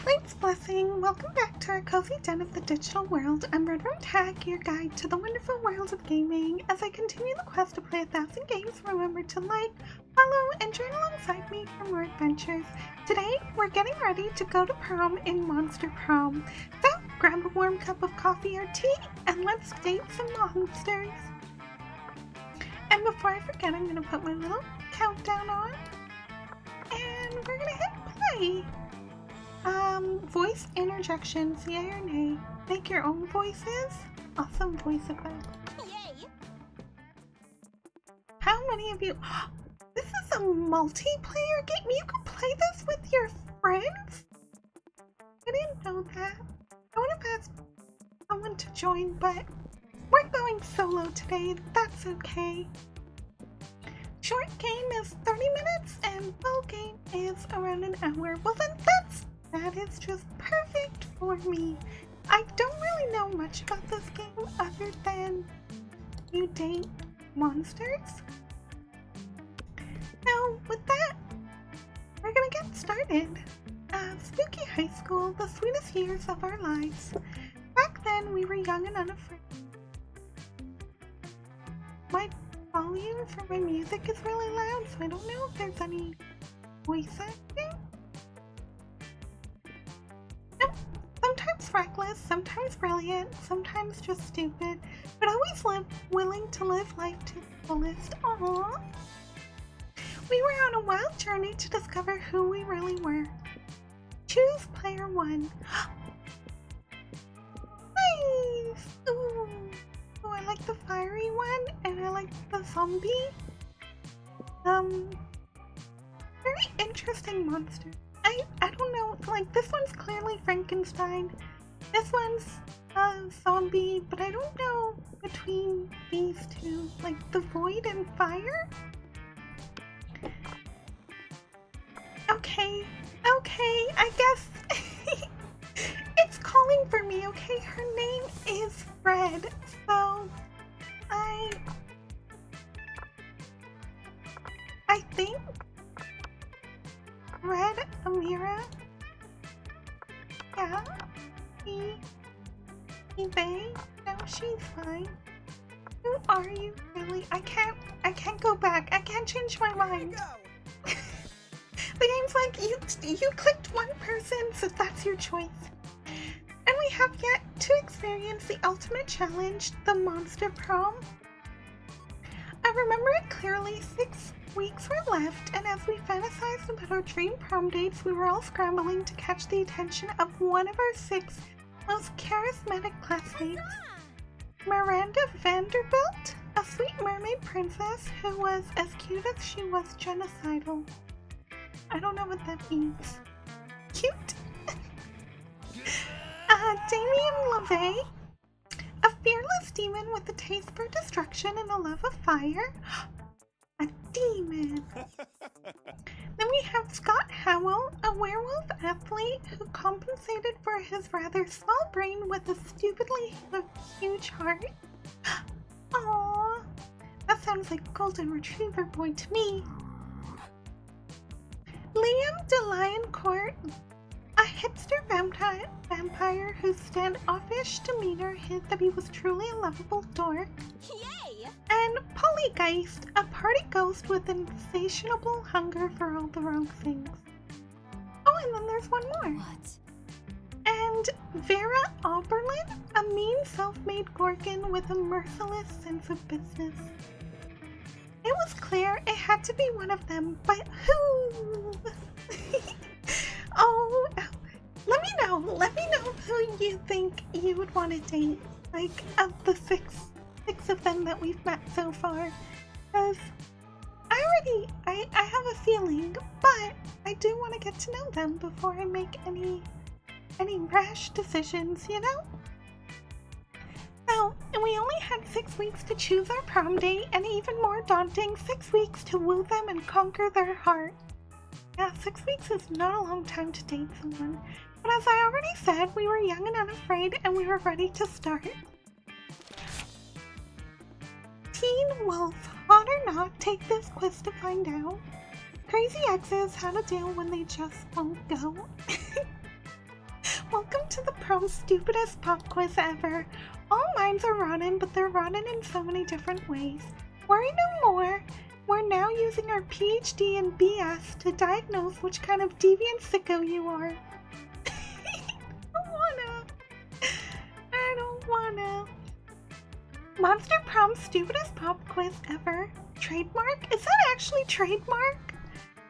Life's blessing. Welcome back to our cozy den of the digital world. I'm Redrumtac, your guide to the wonderful world of gaming. As I continue the quest to play 1,000 games, remember to like, follow, and join alongside me for more adventures. Today, we're getting ready to go to prom in Monster Prom. So, grab a warm cup of coffee or tea, and let's date some monsters. And before I forget, I'm going to put my little countdown on, and we're going to hit play. Voice interjections, yay or nay. Make your own voices. Awesome voice effects. Yay! How many of you... This is a multiplayer game? You can play this with your friends? I didn't know that. I would have asked someone to join, but we're going solo today. That's okay. Short game is 30 minutes and full game is around an hour. Well then that is just perfect for me. I don't really know much about this game other than you date monsters. Now with that, we're gonna get started. Spooky high school, the sweetest years of our lives. Back then we were young and unafraid. My volume for my music is really loud, so I don't know if there's any voice acting. No, sometimes reckless, sometimes brilliant, sometimes just stupid, but always willing to live life to the fullest. Aww. We were on a wild journey to discover who we really were. Choose player 1. Nice! Ooh. Oh, I like the fiery one, and I like the zombie. Very interesting monster. I don't know, like, this one's clearly Frankenstein. This one's a zombie, but I don't know between these two. Like, the void and fire? Okay, I guess it's calling for me, okay? Her name is Fred, so I think Red Amira. Yeah, they. No, she's fine. Who are you really? I can't go back. I can't change my mind. The game's like, you clicked one person, so that's your choice. And we have yet to experience the ultimate challenge, the Monster Prom. I remember it clearly. 6 weeks were left, and as we fantasized about our dream prom dates, we were all scrambling to catch the attention of one of our 6 most charismatic classmates. Miranda Vanderbilt, a sweet mermaid princess who was as cute as she was genocidal. I don't know what that means. Cute. Damien LaVey, a fearless demon with a taste for destruction and a love of fire. A demon. Then we have Scott Howell, a werewolf athlete who compensated for his rather small brain with a stupidly huge heart. Aww, that sounds like Golden Retriever Boy to me. Liam de Lioncourt, a hipster vampire whose standoffish demeanor hid that he was truly a lovable dork. Yay! And Pollygeist, a party ghost with an insatiable hunger for all the wrong things. Oh, and then there's one more. What? And Vera Oberlin, a mean self-made gorgon with a merciless sense of business. It was clear it had to be one of them, but who? Oh, let me know who you think you would want to date, like, of the six of them that we've met so far, because I have a feeling, but I do want to get to know them before I make any rash decisions, you know? So, we only had 6 weeks to choose our prom date, and even more daunting, 6 weeks to woo them and conquer their heart. Yeah, 6 weeks is not a long time to date someone, but as I already said, we were young and unafraid, and we were ready to start. Teen Wolf, hot or not, take this quiz to find out. Crazy exes, how to deal when they just won't go. Welcome to the Prom stupidest pop quiz ever. All minds are rotten, but they're rotten in so many different ways. Worry no more. We're now using our PhD and BS to diagnose which kind of deviant sicko you are. I don't wanna. Monster Prom stupidest pop quiz ever. Trademark? Is that actually trademark?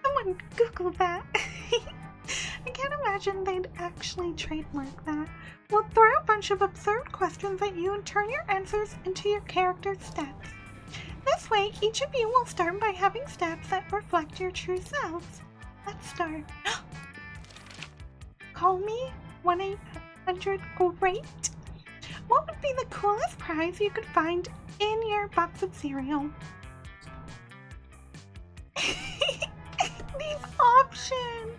Someone Google that. I can't imagine they'd actually trademark that. We'll throw a bunch of absurd questions at you and turn your answers into your character's stats. This way, each of you will start by having stats that reflect your true selves. Let's start. Call me 1-800-GREAT. What would be the coolest prize you could find in your box of cereal? These options.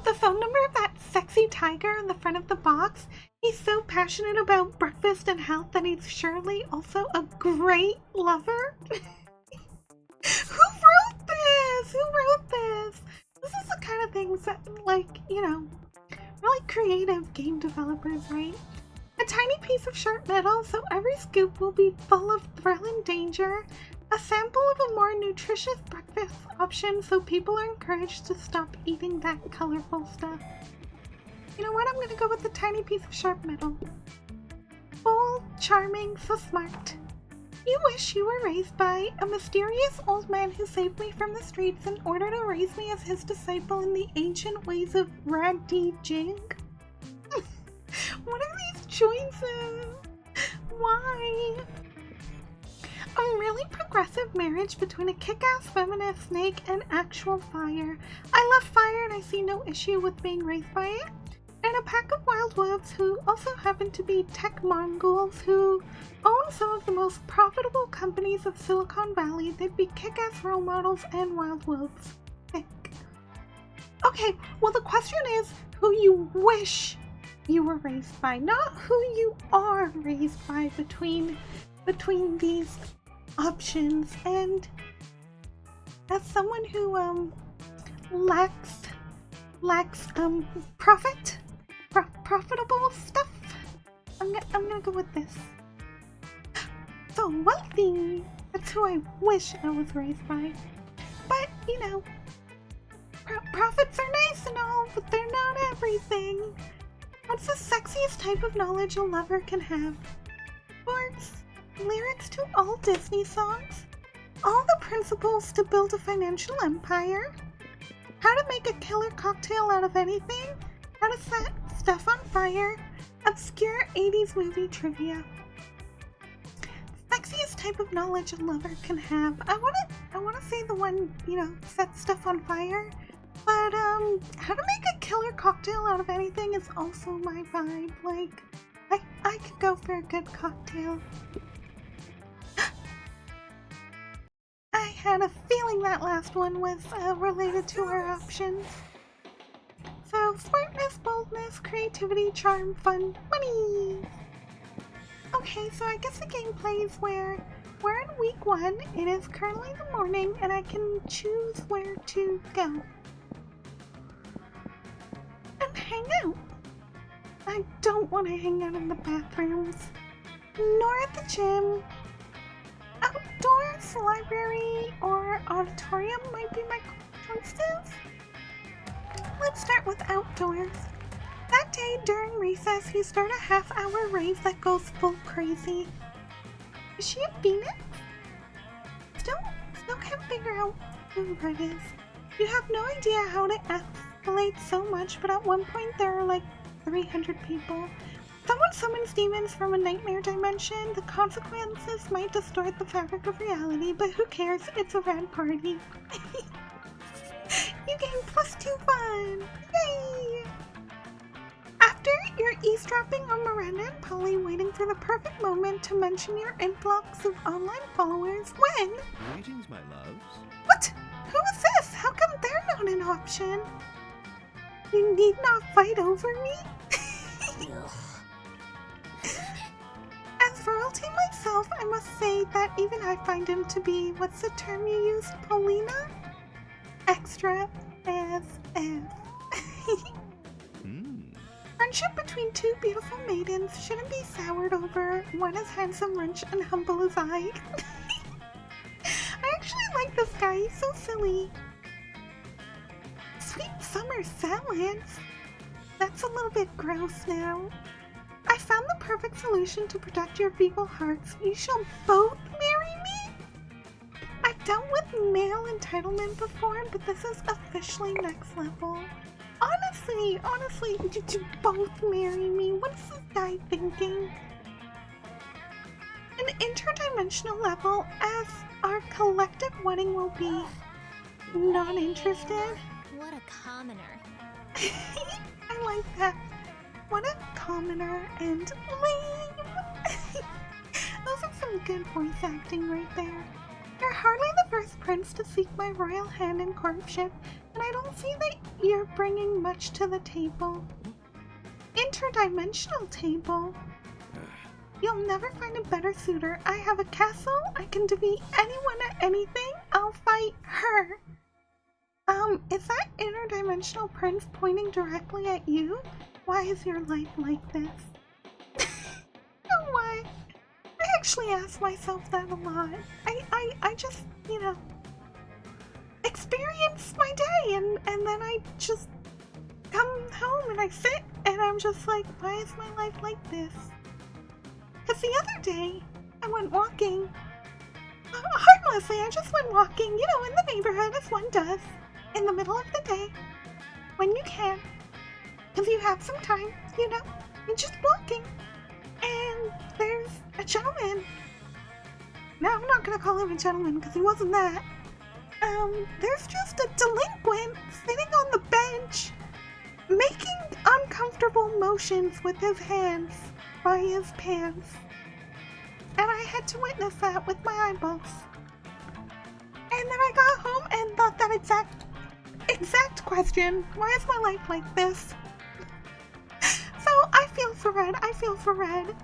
The phone number of that sexy tiger in the front of the box. He's so passionate about breakfast and health that he's surely also a great lover. Who wrote this? Who wrote this? This is the kind of things that, like, you know, really creative game developers, right? A tiny piece of sharp metal, so every scoop will be full of thrill and danger. A sample of a more nutritious breakfast option, so people are encouraged to stop eating that colorful stuff. You know what? I'm gonna go with the tiny piece of sharp metal. Bold, charming, so smart. You wish you were raised by a mysterious old man who saved me from the streets in order to raise me as his disciple in the ancient ways of Jing. What are these choices? Why? A really progressive marriage between a kick-ass feminist snake and actual fire. I love fire and I see no issue with being raised by it. And a pack of wild wolves who also happen to be tech Mongols who own some of the most profitable companies of Silicon Valley. They'd be kick-ass role models and wild wolves. Okay, well the question is who you wish you were raised by, not who you are raised by between these options. And as someone who lacks profitable stuff, I'm gonna go with this. So wealthy. That's who I wish I was raised by. But you know, profits are nice and all, but they're not everything. What's the sexiest type of knowledge a lover can have? Sports, lyrics to all Disney songs, all the principles to build a financial empire, how to make a killer cocktail out of anything, how to set stuff on fire, obscure 80s movie trivia. Sexiest type of knowledge a lover can have. I wanna say the one, you know, set stuff on fire. But, how to make a killer cocktail out of anything is also my vibe. Like, I could go for a good cocktail. I had a feeling that last one was, related to our options. So, smartness, boldness, creativity, charm, fun, money! Okay, so I guess the gameplay is where we're in week 1, it is currently the morning, and I can choose where to go. Hang out. I don't want to hang out in the bathrooms, nor at the gym. Outdoors, library, or auditorium might be my choices. Let's start with outdoors. That day during recess, you start a half-hour rave that goes full crazy. Is she a phoenix? Still can't figure out who it is. You have no idea how to escalate so much, but at one point there are like 300 people. Someone summons demons from a nightmare dimension. The consequences might distort the fabric of reality, but who cares? It's a rad party. You gain +2 fun! Yay! After, you're eavesdropping on Miranda and Polly, waiting for the perfect moment to mention your influx of online followers when... Greetings, my loves. What? Who is this? How come they're not an option? You need not fight over me? As royalty myself, I must say that even I find him to be, what's the term you used, Paulina? Extra as F. friendship between two beautiful maidens shouldn't be soured over one as handsome, rich, and humble as I. I actually like this guy, he's so silly. Sweet summer salads? That's a little bit gross now. I found the perfect solution to protect your feeble hearts. You shall both marry me? I've dealt with male entitlement before, but this is officially next level. Honestly, did you both marry me? What is this guy thinking? An interdimensional level, as our collective wedding will be. Not interested? What a commoner. I like that. What a commoner and lame. Those are some good voice acting right there. You're hardly the first prince to seek my royal hand in courtship, and I don't see that you're bringing much to the table. Interdimensional table? You'll never find a better suitor. I have a castle, I can defeat anyone at anything, I'll fight her. Is that interdimensional prince pointing directly at you? Why is your life like this? Oh, why? I actually ask myself that a lot. I just, you know, experience my day and then I just come home and I sit and I'm just like, why is my life like this? Because the other day, I went walking. Harmlessly, I just went walking, you know, in the neighborhood as one does. In the middle of the day. When you can. Because you have some time, you know. You're just walking. And there's a gentleman. No, I'm not going to call him a gentleman because he wasn't that. There's just a delinquent sitting on the bench. Making uncomfortable motions with his hands by his pants. And I had to witness that with my eyeballs. And then I got home and thought that exact question. Why is my life like this? So I feel for Red.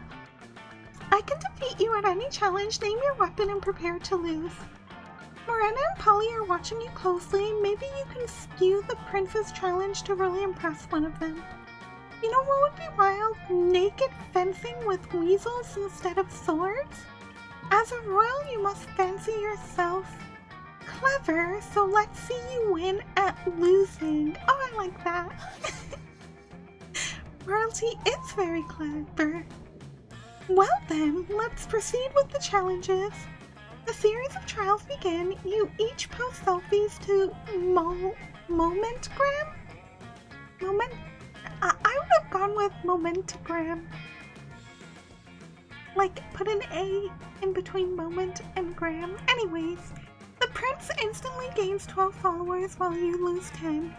I can defeat you at any challenge. Name your weapon and prepare to lose. Morena and Polly are watching you closely. Maybe you can skew the prince's challenge to really impress one of them. You know what would be wild? Naked fencing with weasels instead of swords? As a royal, you must fancy yourself clever, so let's see you win at losing. Oh, I like that. Royalty is very clever. Well then, let's proceed with the challenges. The series of trials begin. You each post selfies to Momentgram? I would have gone with Momentagram. Like, put an A in between moment and gram. Anyways, the prince instantly gains 12 followers while you lose 10.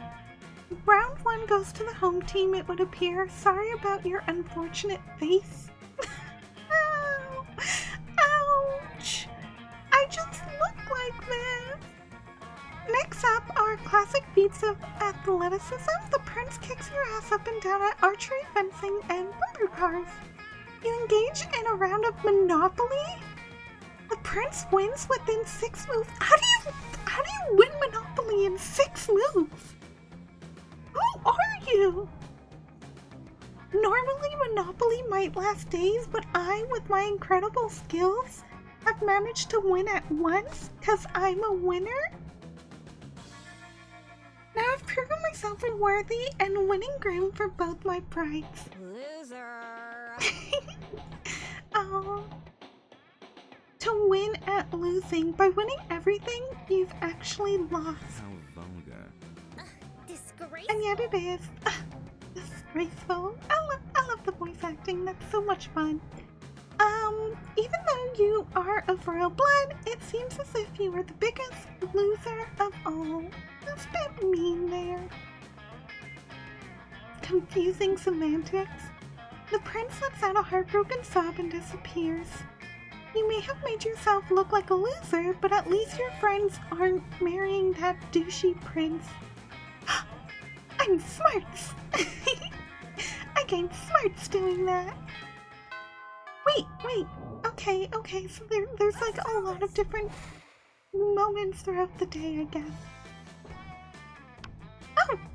Round 1 goes to the home team, it would appear. Sorry about your unfortunate face. Ow. Ouch. I just look like this. Next up are classic feats of athleticism. The prince kicks your ass up and down at archery, fencing, and wonder cars. You engage in a round of Monopoly. The prince wins within 6 moves. How do you win Monopoly in 6 moves? Who are you? Normally Monopoly might last days, but I, with my incredible skills, have managed to win at once because I'm a winner. Now I've proven myself unworthy and winning grim for both my brides. Loser. Oh. To win at losing. By winning everything, you've actually lost. How vulgar. Disgrace. And yet it is. Disgraceful. I love the voice acting. That's so much fun. Even though you are of royal blood, it seems as if you were the biggest loser of all. That's a bit mean there. Confusing semantics. The prince lets out a heartbroken sob and disappears. You may have made yourself look like a loser, but at least your friends aren't marrying that douchey prince. I'm smarts! I gained smarts doing that. Wait. Okay, so there's like a lot of different moments throughout the day, I guess.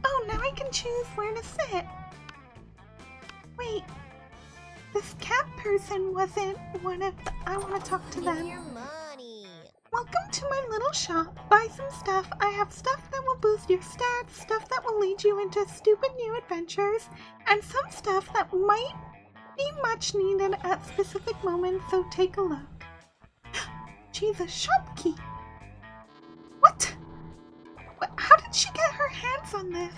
Oh, now I can choose where to sit. Wait, this cat person wasn't one of the... I want to talk to them. Your money. Welcome to my little shop. Buy some stuff. I have stuff that will boost your stats, stuff that will lead you into stupid new adventures, and some stuff that might be much needed at specific moments, so take a look. She's a shopkeep. What? How did she get her hands on this?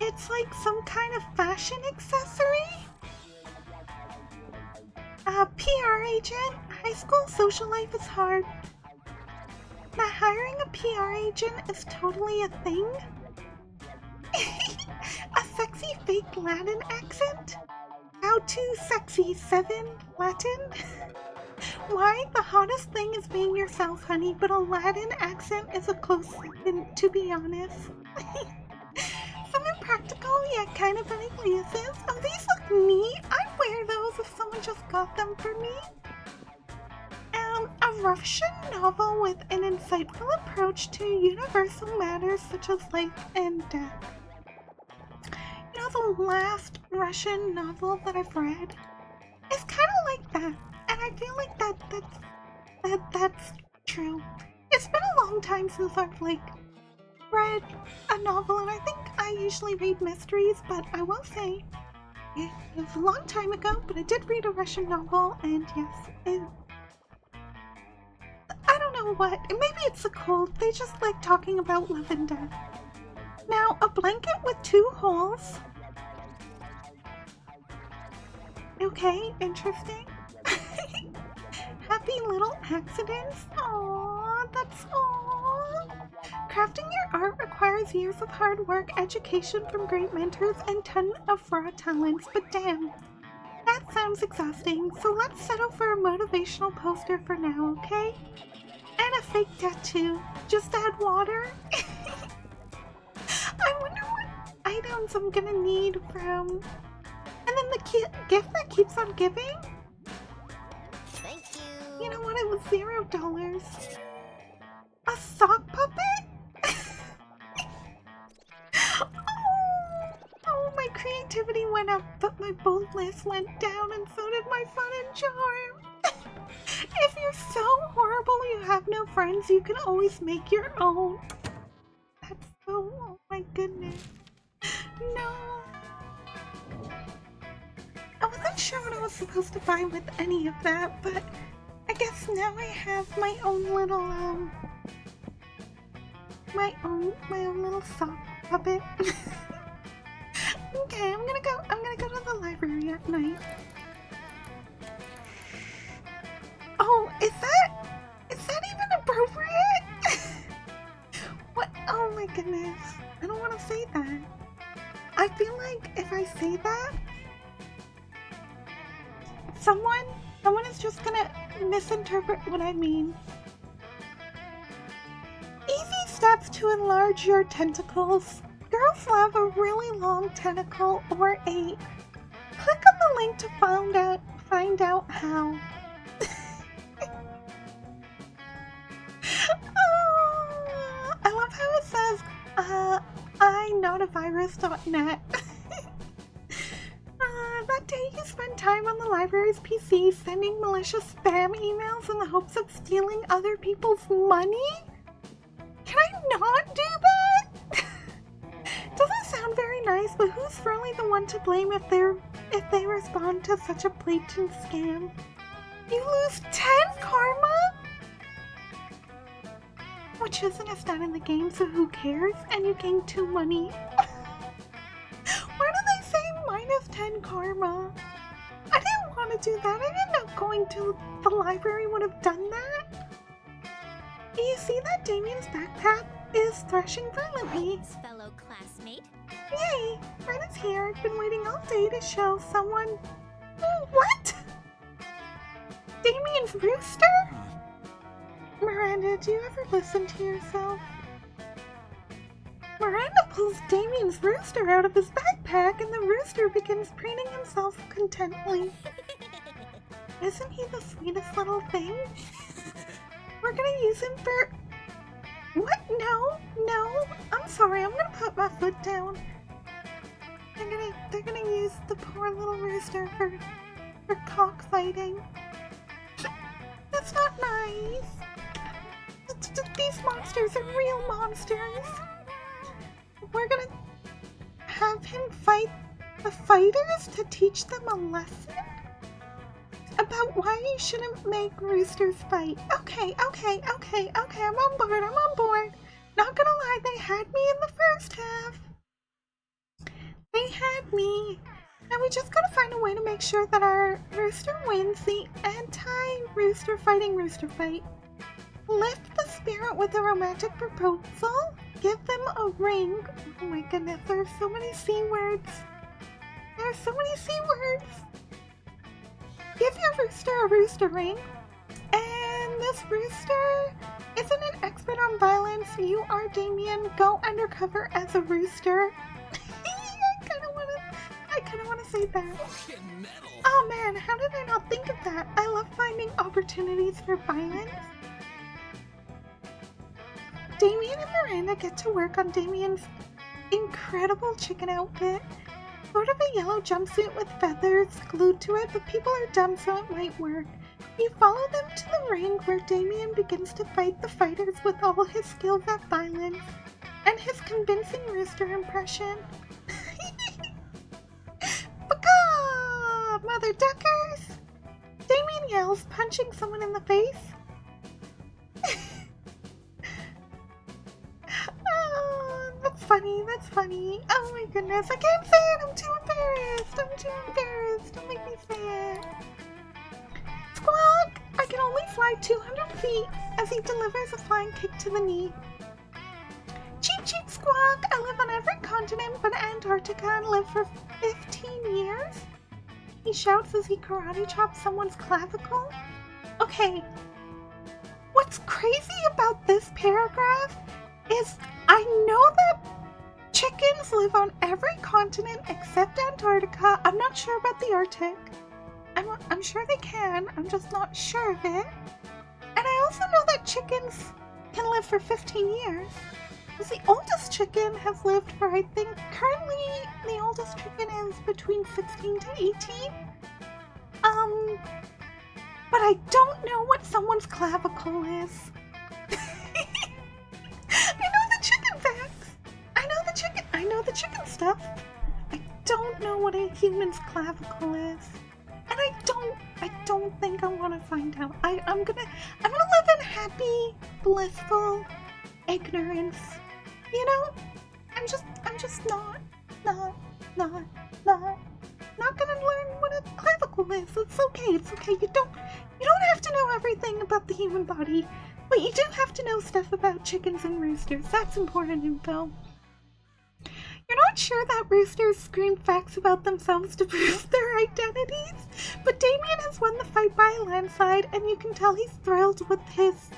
It's like some kind of fashion accessory? PR agent. High school social life is hard. Now hiring a PR agent is totally a thing? A sexy fake Latin accent? How to sexy 7 Latin? Why? The hottest thing is being yourself, honey, but a Latin accent is a close second, to be honest. Some impractical yet kind of funny glasses. Oh, these look neat. I'd wear those if someone just got them for me. A Russian novel with an insightful approach to universal matters such as life and death. You know, the last Russian novel that I've read is kind of like that, and I feel like that's true. It's been a long time since I've read a novel, and I think I usually read mysteries, but I will say it was a long time ago, but I did read a Russian novel, and yes, I don't know what, maybe it's the cold, they just like talking about love and death. Now, a blanket with 2 holes. Okay, interesting. Happy little accidents. Aww, that's aww. Crafting your art requires years of hard work, education from great mentors, and ton of raw talents, but damn, that sounds exhausting. So let's settle for a motivational poster for now, okay? And a fake tattoo. Just add water. I wonder what items I'm gonna need from... And then the gift that keeps on giving? Thank you. You know what? It was $0. A sock puppet? Oh, my creativity went up, but my boldness went down, and so did my fun and charm. If you're so horrible you have no friends, you can always make your own. That's so... Oh my goodness. No. I wasn't sure what I was supposed to buy with any of that, but I guess now I have my own little, my own little sock puppet. Okay, I'm gonna go to the library at night. Oh, is that even appropriate? What? Oh my goodness. I don't want to say that. I feel like if I say that, someone is just gonna misinterpret what I mean. Easy steps to enlarge your tentacles. Girls love a really long tentacle or 8. Click on the link to find out how. I love how it says, inotavirus.net. That day you spend time on the library's PC sending malicious spam emails in the hopes of stealing other people's money? Can I not do that? Doesn't sound very nice, but who's really the one to blame if they respond to such a blatant scam? You lose 10 karma? Which isn't a stat in the game, so who cares? And you gain 2 money. Why do they say minus 10 karma? I didn't want to do that. I didn't know going to the library would have done that. Do you see that Damien's backpack is threshing violently? Thanks, fellow classmate. Yay! Fred is here. I've been waiting all day to show someone... Oh, what? Damien's rooster? Miranda, do you ever listen to yourself? Miranda pulls Damien's rooster out of his backpack and the rooster begins preening himself contently. Isn't he the sweetest little thing? We're gonna use him for... What? No, I'm sorry, I'm gonna put my foot down. I'm they're gonna use the poor little rooster for cockfighting. That's not nice. These monsters are real monsters. We're gonna have him fight the fighters to teach them a lesson about why you shouldn't make roosters fight. Okay, I'm on board. Not gonna lie, they had me in the first half. They had me. Now we just gotta find a way to make sure that our rooster wins the anti-rooster fighting rooster fight. Lift the spirit with a romantic proposal. Give them a ring. Oh my goodness, there are so many C words. There are so many C words. Give your rooster a rooster ring. And this rooster isn't an expert on violence. You are Damien. Go undercover as a rooster. I kinda wanna say that. Oh man, how did I not think of that? I love finding opportunities for violence. Damien and Miranda get to work on Damien's incredible chicken outfit. Sort of a yellow jumpsuit with feathers glued to it, but people are dumb so it might work. You follow them to the ring where Damien begins to fight the fighters with all his skills at violence and his convincing rooster impression. Baka! Mother duckers! Damien yells, punching someone in the face. Oh, that's funny. Oh my goodness, I can't say it, I'm too embarrassed. Don't make me say it. Squawk! I can only fly 200 feet as he delivers a flying kick to the knee. Cheep cheep squawk! I live on every continent but Antarctica and live for 15 years. He shouts as he karate chops someone's clavicle. Okay, what's crazy about this paragraph is I know that chickens live on every continent except Antarctica. I'm not sure about the Arctic. I'm sure they can, I'm just not sure of it. And I also know that chickens can live for 15 years. Because the oldest chicken has lived for, I think, currently the oldest chicken is between 16 to 18. But I don't know what someone's clavicle is. I know the chicken facts. I know the chicken stuff. I don't know what a human's clavicle is. And I don't think I want to find out. I'm gonna live in happy, blissful ignorance. You know? I'm just not gonna learn what a clavicle is. It's okay. You don't have to know everything about the human body, but you do have to know stuff about chickens and roosters. That's important info. You're not sure that roosters scream facts about themselves to boost their identities, but Damien has won the fight by a landslide, and you can tell he's thrilled with his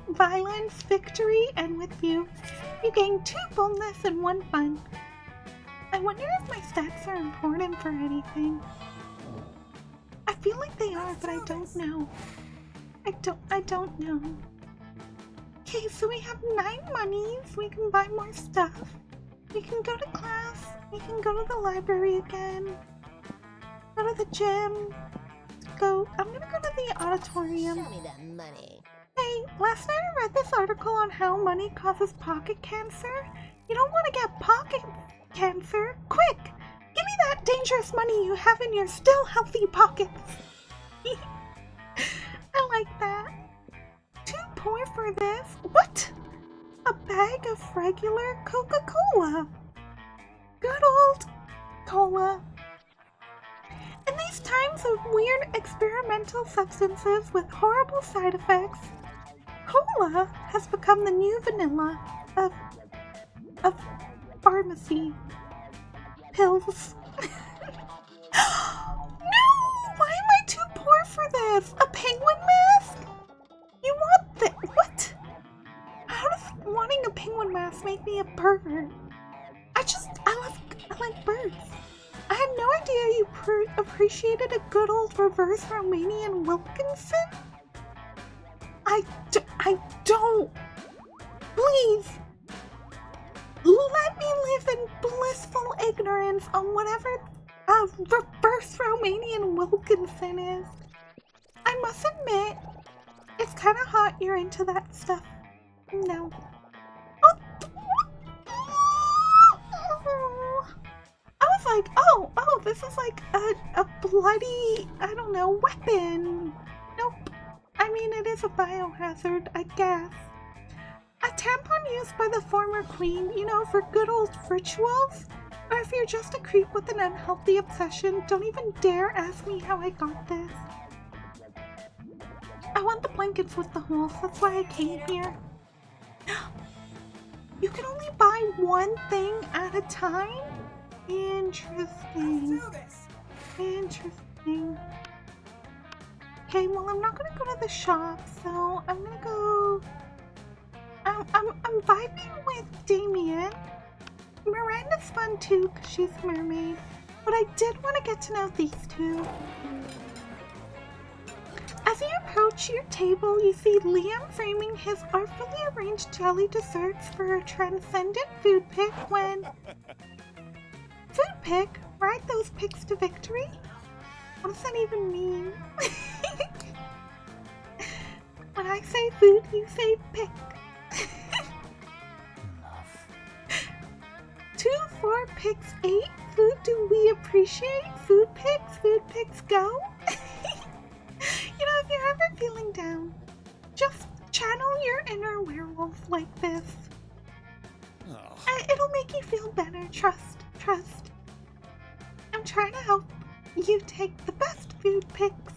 violence victory and with you. You gain 2 boldness and 1 fun. I wonder if my stats are important for anything. I feel like they are, but I don't know. I don't know. Okay, so we have 9 monies. We can buy more stuff. We can go to class. We can go to the library again. Go to the gym. I'm gonna go to the auditorium. Show me that money. Hey, last night I read this article on how money causes pocket cancer. You don't want to get pocket cancer. Quick! Give me that dangerous money you have in your still healthy pockets. I like that. Too poor for this. What? A bag of regular Coca-Cola. Good old cola. In these times of weird experimental substances with horrible side effects, cola has become the new vanilla of pharmacy pills. No! Why am I too poor for this? A penguin mask? You want that? What? How does wanting a penguin mask make me a pervert? I like birds. I had no idea you appreciated a good old reverse Romanian Wilkinson. I don't. Please. Let me live in blissful ignorance on whatever reverse Romanian Wilkinson is. I must admit, it's kind of hot you're into that stuff. No. I was like, oh, this is like a bloody, I don't know, weapon. Nope. I mean, it is a biohazard, I guess. A tampon used by the former queen, you know, for good old rituals. Or if you're just a creep with an unhealthy obsession, don't even dare ask me how I got this. I want the blankets with the holes, that's why I came here. You can only buy one thing at a time? Interesting. Interesting. Okay, well, I'm not gonna go to the shop, so I'm gonna go... I'm vibing with Damien. Miranda's fun too, because she's a mermaid. But I did want to get to know these two. As you approach your table, you see Liam framing his artfully arranged jelly desserts for a transcendent food pick when... Food pick? Ride those picks to victory? What does that even mean? When I say food, you say pick. 2, 4 picks 8. Food do we appreciate? Food picks go. You know, if you're ever feeling down, just channel your inner werewolf like this. It'll make you feel better. Trust. I'm trying to help you take the best food picks.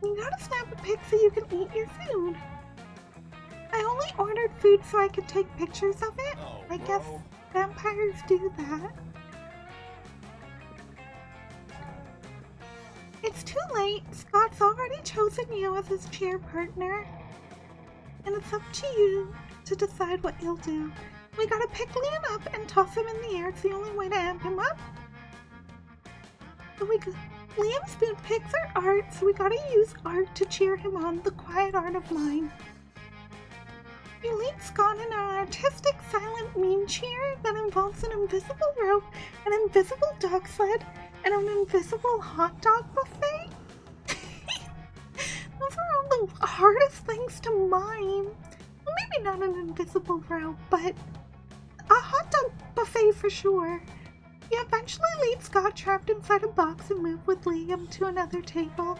You gotta snap a pic so you can eat your food. I only ordered food so I could take pictures of it. I guess vampires do that. It's too late. Scott's already chosen you as his cheer partner. And it's up to you to decide what you'll do. We gotta pick Liam up and toss him in the air. It's the only way to amp him up. Liam's food picks are art, so we gotta use art to cheer him on. The quiet art of mine. You lead Scott in an artistic silent meme cheer that involves an invisible rope, an invisible dog sled, and an invisible hot dog buffet? Those are all the hardest things to mime. Well, maybe not an invisible rope, but a hot dog buffet for sure. You eventually leave Scott trapped inside a box and move with Liam to another table.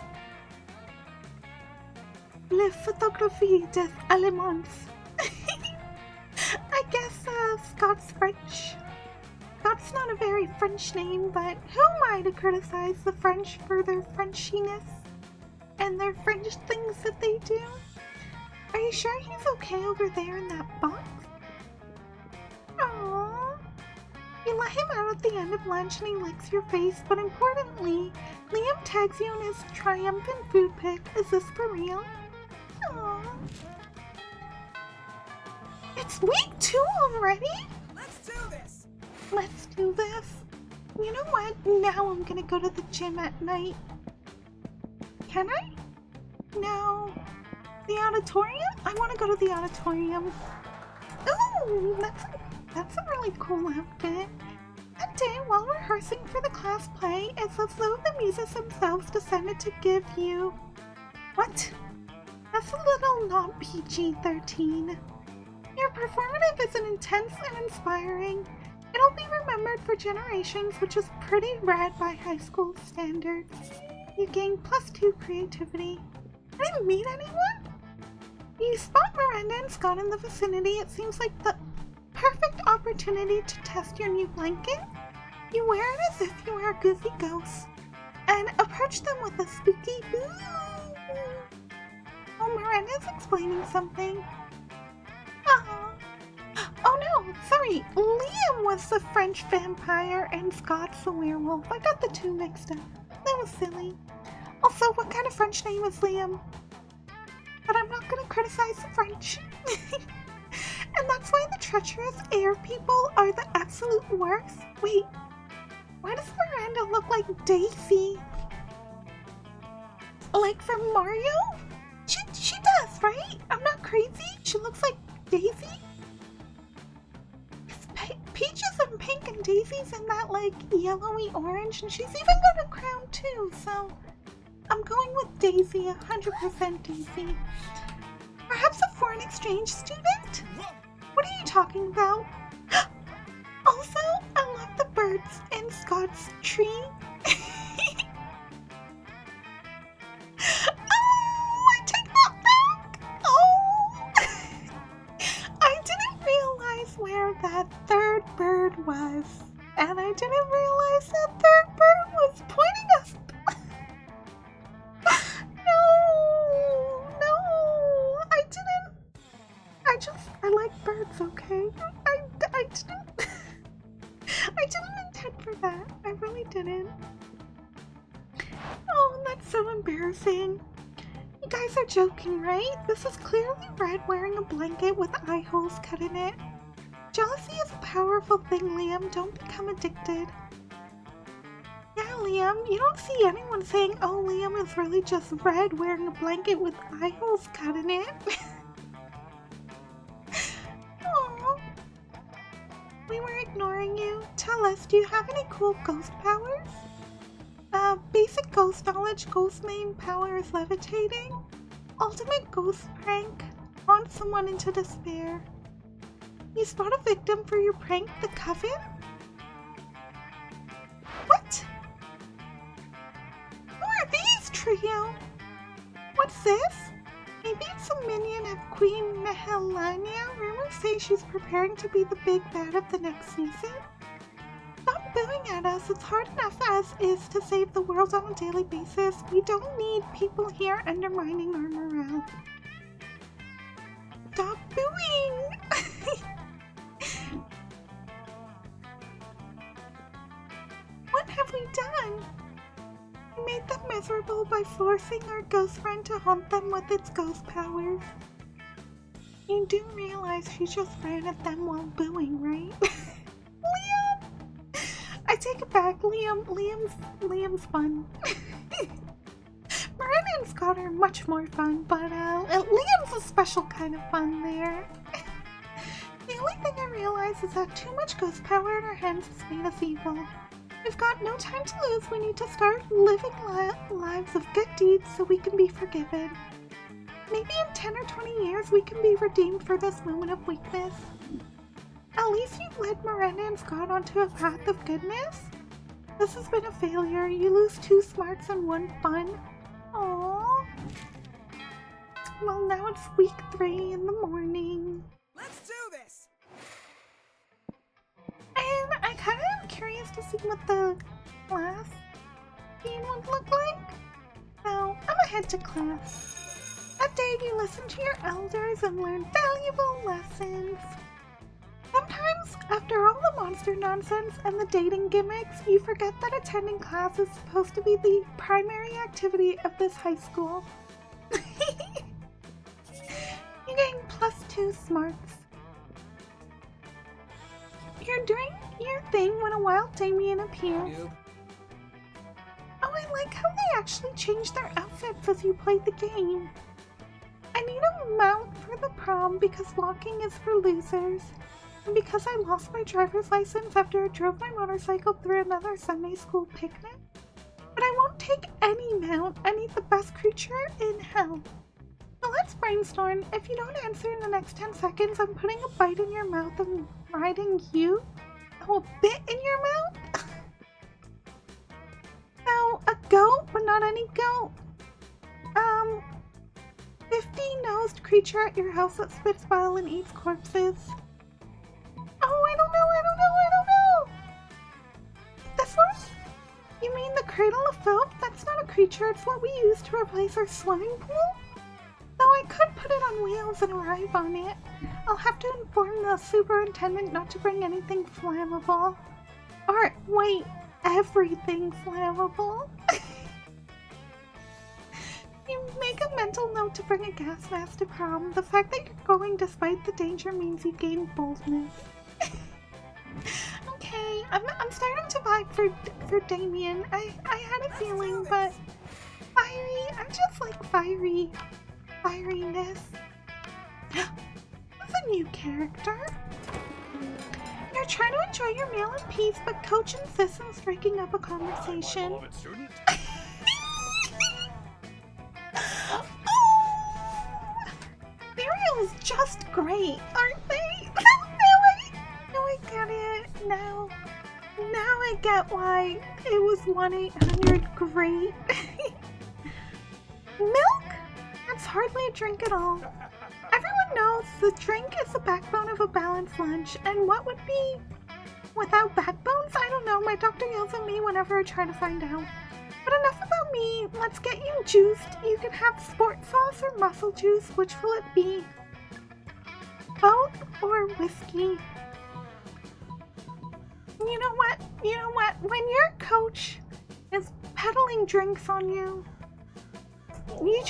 Le photographie des éléments. I guess Scott's French. Scott's not a very French name, but who am I to criticize the French for their Frenchiness and their French things that they do? Are you sure he's okay over there in that box? Aww. You let him out at the end of lunch and he licks your face, but importantly, Liam tags you in his triumphant food pick. Is this for real? Aww. It's week 2 already? Let's do this! Let's do this. You know what? Now I'm gonna go to the gym at night. Can I? No. The auditorium? I want to go to the auditorium. Ooh, that's a really cool outfit. That day, while rehearsing for the class play, it's as though the muses themselves decided to give you... What? That's a little not PG-13. Your performative is intense and inspiring. It'll be remembered for generations, which is pretty rad by high school standards. You gain +2 creativity. I didn't meet anyone? You spot Miranda and Scott in the vicinity. It seems like the perfect opportunity to test your new blanket. You wear it as if you were a goofy ghost and approach them with a spooky boo. Oh, Miranda's explaining something. Oh no, sorry, Liam was the French vampire and Scott's the werewolf. I got the two mixed up. That was silly. Also, what kind of French name is Liam? But I'm not gonna criticize the French. And that's why the treacherous air people are the absolute worst. Wait, why does Miranda look like Daisy? Like from Mario? She does, right? I'm not crazy? She looks like Daisy? Peaches and Daisy's in that, like, yellowy orange, and she's even got a crown, too, so I'm going with Daisy, 100% Daisy. Perhaps a foreign exchange student? What are you talking about? Also, I love the birds in Scott's tree. Oh, I take that back! Oh! I didn't realize where that third bird was. And I didn't realize that third bird was pointing us. No, I didn't. I like birds, okay? I didn't intend for that. I really didn't. Oh, that's so embarrassing. You guys are joking, right? This is clearly Red wearing a blanket with eye holes cut in it. Jealousy is a powerful thing, Liam. Don't become addicted. Yeah, Liam, you don't see anyone saying, oh, Liam is really just Red wearing a blanket with eye holes cut in it. Aww. We were ignoring you. Tell us, do you have any cool ghost powers? Basic ghost knowledge, ghost main power is levitating. Ultimate ghost prank, haunt someone into despair. You spot a victim for your prank, the coven? What? Who are these, trio? What's this? Maybe it's a minion of Queen Nehelania. Rumors say she's preparing to be the big bad of the next season. Stop booing at us. It's hard enough as is to save the world on a daily basis. We don't need people here undermining our morale. Stop booing! What have we done? We made them miserable by forcing our ghost friend to haunt them with its ghost powers. You do realize she just ran at them while booing, right? Liam! I take it back, Liam's fun. Miranda and Scott are much more fun, but Liam's a special kind of fun there. The only thing I realize is that too much ghost power in our hands has made us evil. We've got no time to lose. We need to start living lives of good deeds so we can be forgiven. Maybe in 10 or 20 years we can be redeemed for this moment of weakness. At least you've led Miranda and Scott onto a path of goodness. This has been a failure. You lose 2 smarts and 1 fun. Aww. Well, now it's week 3 in the morning. Let's do this! And I kind of am curious to see what the class scene would look like. So, I'm gonna head to class. That day you listen to your elders and learn valuable lessons. Sometimes, after all the monster nonsense and the dating gimmicks, you forget that attending class is supposed to be the primary activity of this high school. You're getting +2 smarts. You're doing your thing when a wild Damien appears. Noob. Oh, I like how they actually changed their outfits as you played the game. I need a mount for the prom because walking is for losers. And because I lost my driver's license after I drove my motorcycle through another Sunday school picnic. But I won't take any mount. I need the best creature in hell. So let's brainstorm. If you don't answer in the next 10 seconds, I'm putting a bite in your mouth and riding you. Oh, a bit in your mouth? No, a goat, but not any goat. 50-nosed creature at your house that spits bile and eats corpses. Oh, I don't know. This one? You mean the Cradle of Filth? That's not a creature, it's what we use to replace our swimming pool? Though I could put it on wheels and arrive on it. I'll have to inform the superintendent not to bring anything flammable. Or, wait, everything flammable. You make a mental note to bring a gas mask to prom. The fact that you're going despite the danger means you gain boldness. Okay, I'm starting to vibe for Damien. I had a feeling, but fiery. I just like fieriness. That's a new character. Your try to enjoy your meal in peace, but Coach insists on striking up a conversation. Beloved student. Oh! Cereal's just great, aren't they? Now I get it. Now I get why it was 1-800 great. Milk? That's hardly a drink at all. Everyone knows the drink is the backbone of a balanced lunch, and what would be without backbones? I don't know. My doctor yells at me whenever I try to find out. But enough about me. Let's get you juiced. You can have sport sauce or muscle juice. Which will it be? Both or whiskey? You know what? When your coach is peddling drinks on you, you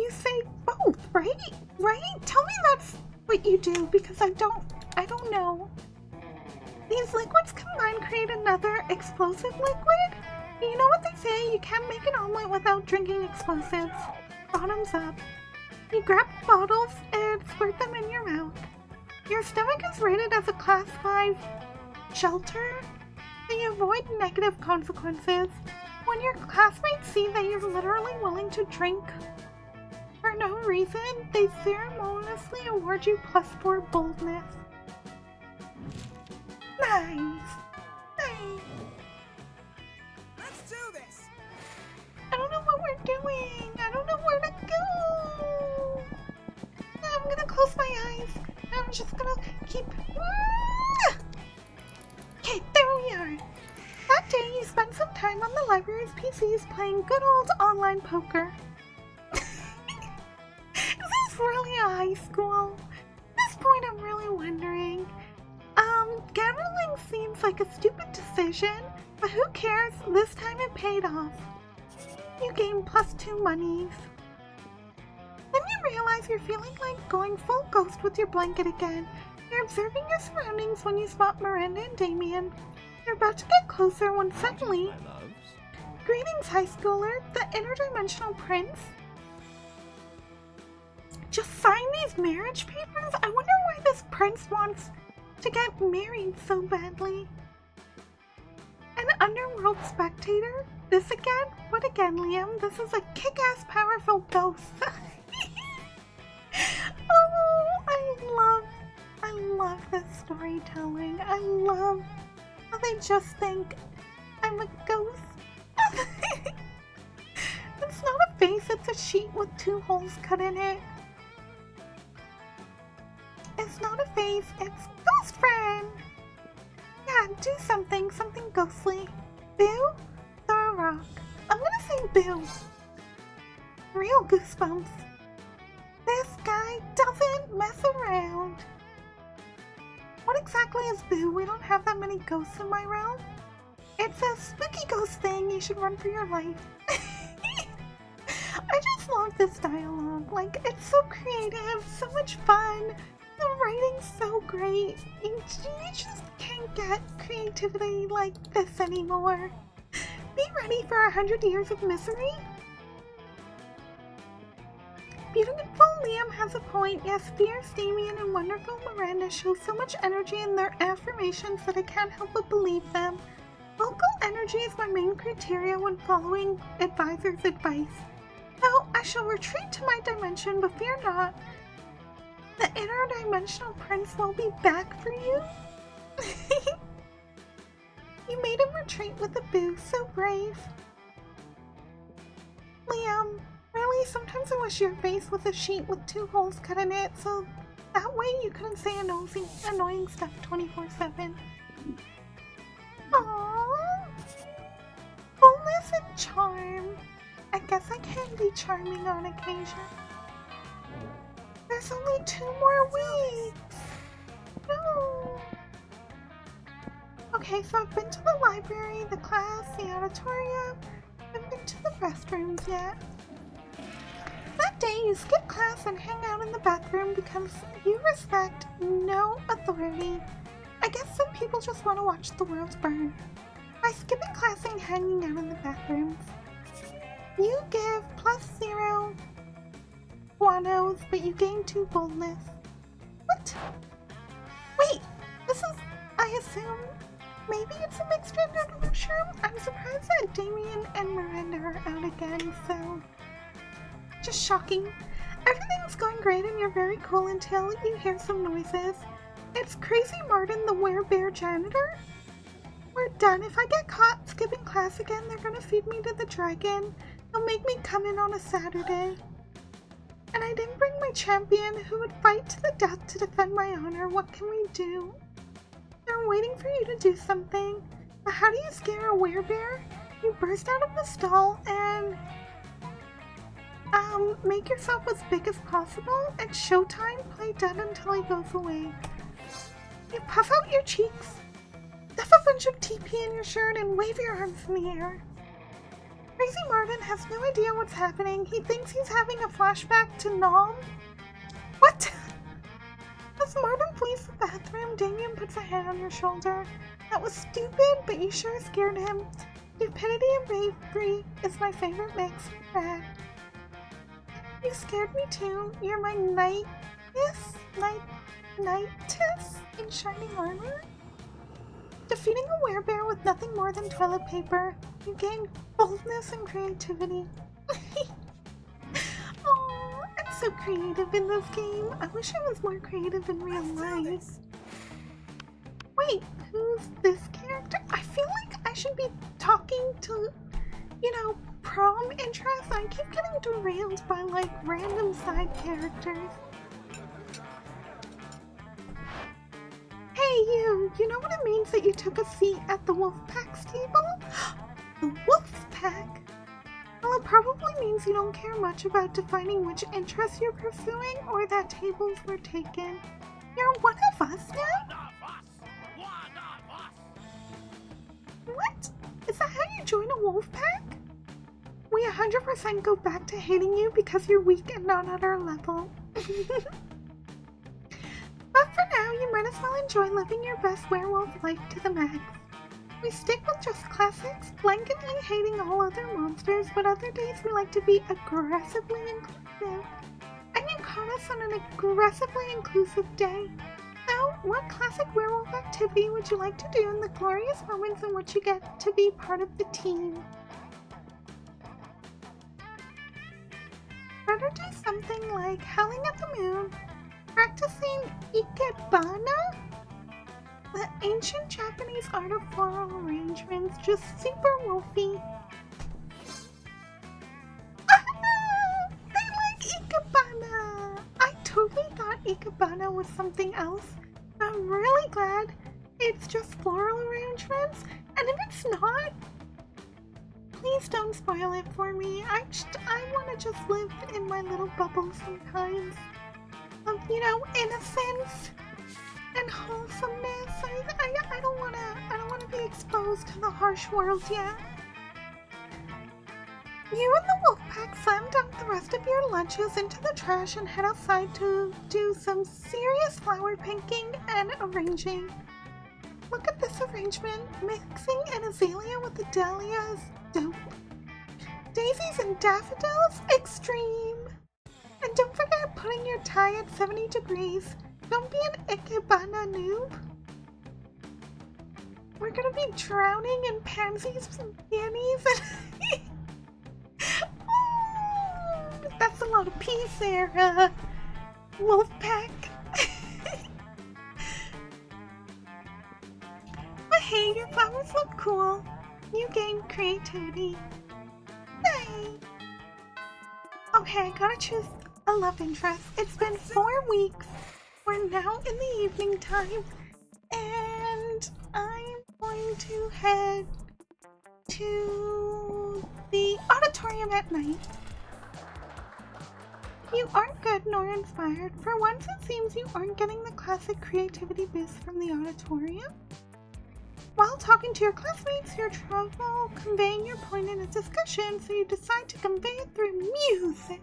say both, right? Right? Tell me that's what you do, because I don't know. These liquids combined create another explosive liquid? You know what they say, you can't make an omelet without drinking explosives. Bottoms up. You grab the bottles and squirt them in your mouth. Your stomach is rated as a class 5 shelter, so you avoid negative consequences. When your classmates see that you're literally willing to drink for no reason, they ceremoniously award you +4 boldness. Nice. Let's do this. I don't know what we're doing. I don't know where to go. I'm gonna close my eyes. I'm just gonna keep... Okay, there we are. That day you spent some time on the library's PCs playing good old online poker. Is this really a high school? At this point I'm really wondering. Gambling seems like a stupid decision, but who cares? This time it paid off. You gain +2 monies. Then you realize you're feeling like going full ghost with your blanket again. You're observing your surroundings when you spot Miranda and Damien. You're about to get closer when suddenly... My loves. Greetings, high schooler. The interdimensional prince just signed these marriage papers? I wonder why this prince wants to get married so badly. An underworld spectator? This again? What again, Liam? This is a kick-ass powerful ghost. Oh, I love this storytelling. I love how they just think I'm a ghost. It's not a face, it's a sheet with 2 holes cut in it. It's not a face, it's ghost friend. Yeah, do something ghostly. Boo? Throw a rock. I'm gonna say boo. Real goosebumps. This guy doesn't mess around. What exactly is boo? We don't have that many ghosts in my realm. It's a spooky ghost thing. You should run for your life. I just love this dialogue. Like, it's so creative, so much fun. The writing's so great. You just can't get creativity like this anymore. Be ready for 100 years of misery? Beautiful Liam has a point. Yes, fierce Damien and wonderful Miranda show so much energy in their affirmations that I can't help but believe them. Vocal energy is my main criteria when following advisors' advice. Now, I shall retreat to my dimension, but fear not. The interdimensional prince will be back for you. You made him retreat with a boo, so brave. Liam, really, sometimes I wish your face was a sheet with 2 holes cut in it, so that way you couldn't say annoying stuff 24/7. Aww. Fullness and charm. I guess I can be charming on occasion. There's only 2 more weeks. No. Okay, so I've been to the library, the class, the auditorium. I haven't been to the restrooms yet. That day you skip class and hang out in the bathroom because you respect no authority. I guess some people just want to watch the world burn. By skipping class and hanging out in the bathrooms, you give +0 guanos, but you gain 2 boldness. What? Wait, this is a I assume maybe it's a mixed gender, I'm not sure. I'm surprised that Damien and Miranda are out again, so just shocking. Everything's going great and you're very cool until you hear some noises. It's Crazy Martin, the werebear janitor. We're done. If I get caught skipping class again, they're gonna feed me to the dragon. They'll make me come in on a Saturday. And I didn't bring my champion who would fight to the death to defend my honor. What can we do? They're waiting for you to do something. But how do you scare a werebear? You burst out of the stall and make yourself as big as possible. It's showtime. Play dead until he goes away. You puff out your cheeks, stuff a bunch of TP in your shirt, and wave your arms in the air. Crazy Martin has no idea what's happening. He thinks he's having a flashback to Nom. What? As Martin flees to the bathroom, Damien puts a hand on your shoulder. That was stupid, but you sure scared him. Stupidity and bravery is my favorite mix. Bad. You scared me too. You're my knightess in shining armor. Defeating a werebear with nothing more than toilet paper, you gain boldness and creativity. Oh, I'm so creative in this game. I wish I was more creative in real life. Wait, who's this character? I feel like I should be talking to, prom interests. I keep getting derailed by, like, random side characters. Hey, you know what it means that you took a seat at the Wolfpack's table? The Wolfpack? Well, it probably means you don't care much about defining which interests you're pursuing or that tables were taken. You're one of us now? What? Is that how you join a Wolfpack? We 100% go back to hating you because you're weak and not at our level. But for now, you might as well enjoy living your best werewolf life to the max. We stick with just classics, blanketly hating all other monsters, but other days we like to be aggressively inclusive. And you caught us on an aggressively inclusive day. So, what classic werewolf activity would you like to do in the glorious moments in which you get to be part of the team? Better do something like howling at the moon, practicing ikebana, the ancient Japanese art of floral arrangements, just super wolfy. They like ikebana! I totally thought ikebana was something else. I'm really glad it's just floral arrangements, and if it's not, please don't spoil it for me. I want to just live in my little bubble sometimes of, innocence and wholesomeness. I don't want to be exposed to the harsh world yet. You and the Wolfpack slam dunk the rest of your lunches into the trash and head outside to do some serious flower pinking and arranging. Look at this arrangement. Mixing an azalea with the dahlias. Dope. Daisies and daffodils? Extreme. And don't forget putting your tie at 70 degrees. Don't be an ikebana noob. We're gonna be drowning in pansies and peonies and that's a lot of peas there, Wolfpack. But hey, your flowers look cool. You gain creativity. Hey. Okay, I gotta choose a love interest. It's been 4 weeks. We're now in the evening time, and I'm going to head to the auditorium at night. You aren't good nor inspired. For once, it seems you aren't getting the classic creativity boost from the auditorium. While talking to your classmates, you're trouble conveying your point in a discussion, so you decide to convey it through music.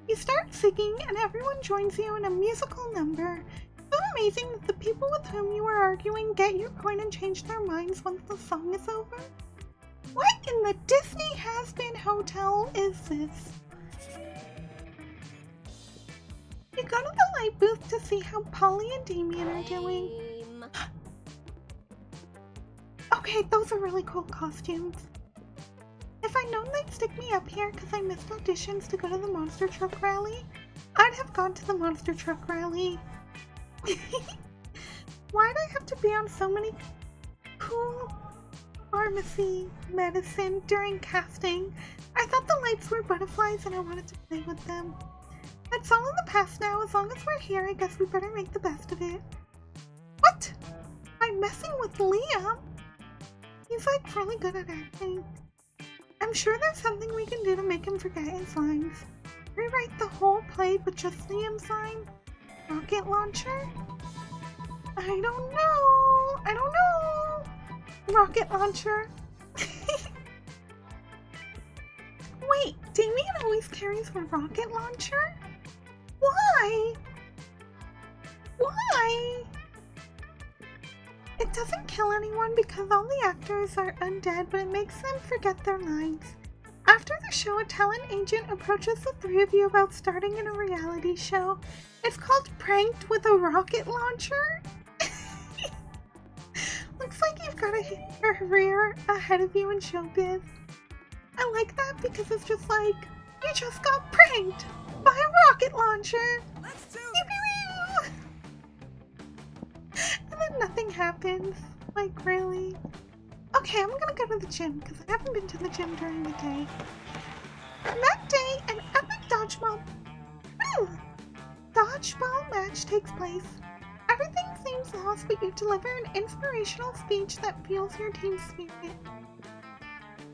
You start singing, and everyone joins you in a musical number. So amazing that the people with whom you are arguing get your point and change their minds once the song is over. What in the Disney Has-Been Hotel is this? You go to the light booth to see how Polly and Damien are doing. Okay, those are really cool costumes. If I'd known they'd stick me up here because I missed auditions to go to the monster truck rally, I'd have gone to the monster truck rally. Why'd I have to be on so many cool pharmacy medicine during casting? I thought the lights were butterflies and I wanted to play with them. That's all in the past now. As long as we're here, I guess we better make the best of it. What? I'm messing with Liam? He's like really good at acting. I'm sure there's something we can do to make him forget his lines. Rewrite the whole play but just Liam's line? Rocket launcher? I don't know. I don't know. Rocket launcher. Wait, Damien always carries a rocket launcher? Why? Why? It doesn't kill anyone because all the actors are undead, but it makes them forget their lines. After the show, a talent agent approaches the three of you about starting in a reality show. It's called Pranked with a Rocket Launcher. Looks like you've got a career ahead of you in showbiz. I like that because it's just like, you just got pranked by a rocket launcher. Let's do Pew, pew, pew. And then nothing happens. Like, really? Okay, I'm gonna go to the gym because I haven't been to the gym during the day. On that day, an epic dodgeball match takes place. Everything seems lost, but you deliver an inspirational speech that fuels your team's spirit.